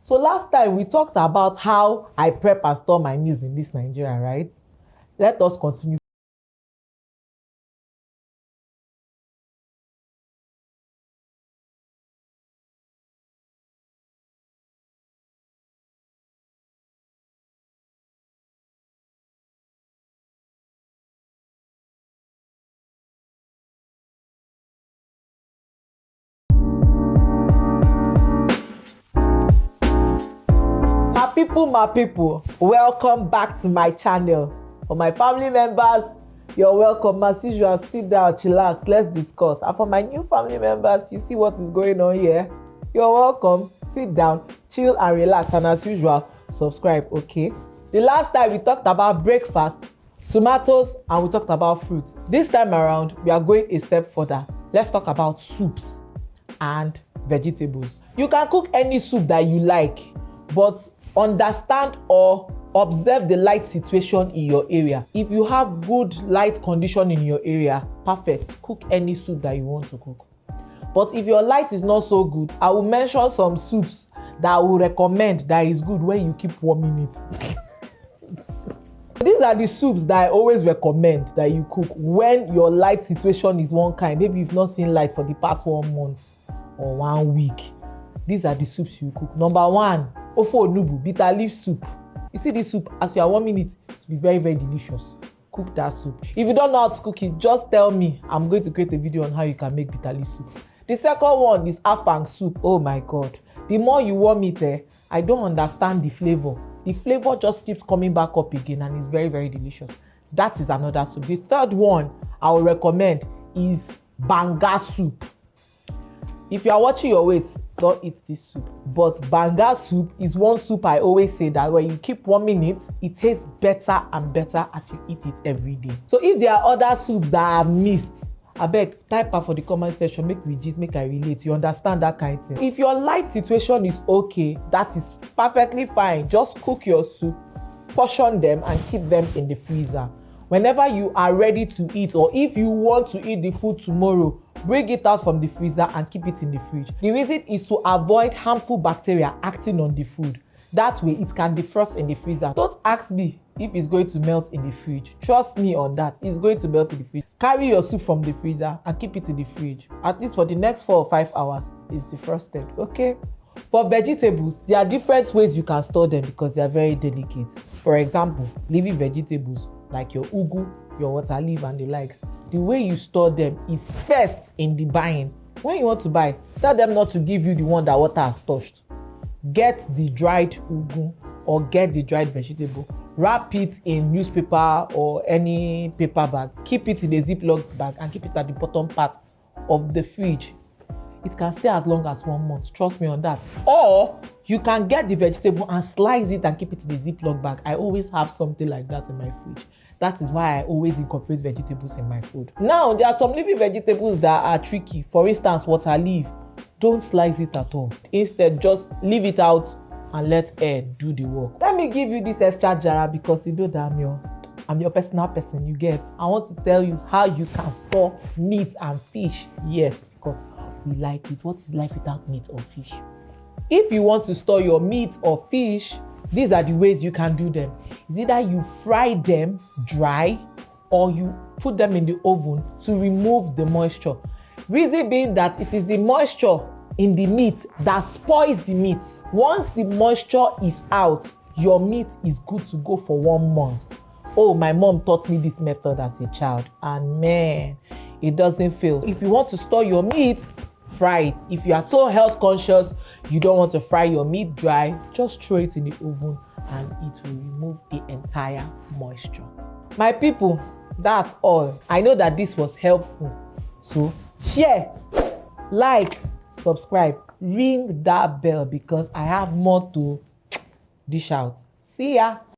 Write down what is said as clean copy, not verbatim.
So last time we talked about how I prep and store my meals in this Nigeria, right? Let us continue. My people, welcome back to my channel. For my family members, you're welcome. As usual, sit down, chillax, let's discuss. And for my new family members, you see what is going on here, you're welcome. Sit down, chill and relax, and as usual, subscribe. Okay, the last time we talked about breakfast, tomatoes, and we talked about fruit. This time around, we are going a step further. Let's talk about soups and vegetables. You can cook any soup that you like, but understand or observe the light situation in your area. If you have good light condition in your area, perfect, cook any soup that you want to cook. But if your light is not so good, I will mention some soups that I will recommend that is good when you keep warming it. These are the soups that I always recommend that you cook when your light situation is one kind. Maybe you've not seen light for the past 1 month or 1 week. These are the soups you cook. Number 1, ofo onubu, bitter leaf soup. You see this soup, as you are warming it, to be very, very delicious. Cook that soup. If you don't know how to cook it, just tell me. I'm going to create a video on how you can make bitter leaf soup. The second one is afang soup. Oh my God. The more you warm it, I don't understand the flavor. The flavor just keeps coming back up again and it's very, very delicious. That is another soup. The third one I will recommend is banga soup. If you are watching your weight, don't eat this soup. But banga soup is one soup I always say that when you keep warming it, it tastes better and better as you eat it every day. So if there are other soups that I missed, abeg type am for the comment section, make we gist, make I relate. You understand that kind of thing. If your light situation is okay, that is perfectly fine. Just cook your soup, portion them and keep them in the freezer. Whenever you are ready to eat, or if you want to eat the food tomorrow, bring it out from the freezer and keep it in the fridge. The reason is to avoid harmful bacteria acting on the food. That way it can defrost in the freezer. Don't ask me if it's going to melt in the fridge. Trust me on that, it's going to melt in the fridge. Carry your soup from the freezer and keep it in the fridge. At least for the next 4 or 5 hours, it's defrosted, okay? For vegetables, there are different ways you can store them because they are very delicate. For example, leafy vegetables like your ugu, your water leaf and the likes. The way you store them is first in the buying. When you want to buy, tell them not to give you the one that water has touched. Get the dried ugu or get the dried vegetable. Wrap it in newspaper or any paper bag. Keep it in a Ziploc bag and keep it at the bottom part of the fridge. It can stay as long as 1 month. Trust me on that. Or you can get the vegetable and slice it and keep it in a Ziploc bag. I always have something like that in my fridge. That is why I always incorporate vegetables in my food. Now, there are some leafy vegetables that are tricky. For instance, water leaf. Don't slice it at all. Instead, just leave it out and let air do the work. Let me give you this extra jara because you know that I'm your personal person, you get. I want to tell you how you can store meat and fish. Yes, because we like it. What is life without meat or fish? If you want to store your meat or fish, these are the ways you can do them. It's either you fry them dry or you put them in the oven to remove the moisture. Reason being that it is the moisture in the meat that spoils the meat. Once the moisture is out, your meat is good to go for 1 month. Oh, my mom taught me this method as a child and man, it doesn't fail. If you want to store your meat, fry it. If you are so health conscious, you don't want to fry your meat dry, just throw it in the oven and it will remove the entire moisture. My people, that's all. I know that this was helpful. So share, like, subscribe, ring that bell because I have more to dish out. See ya.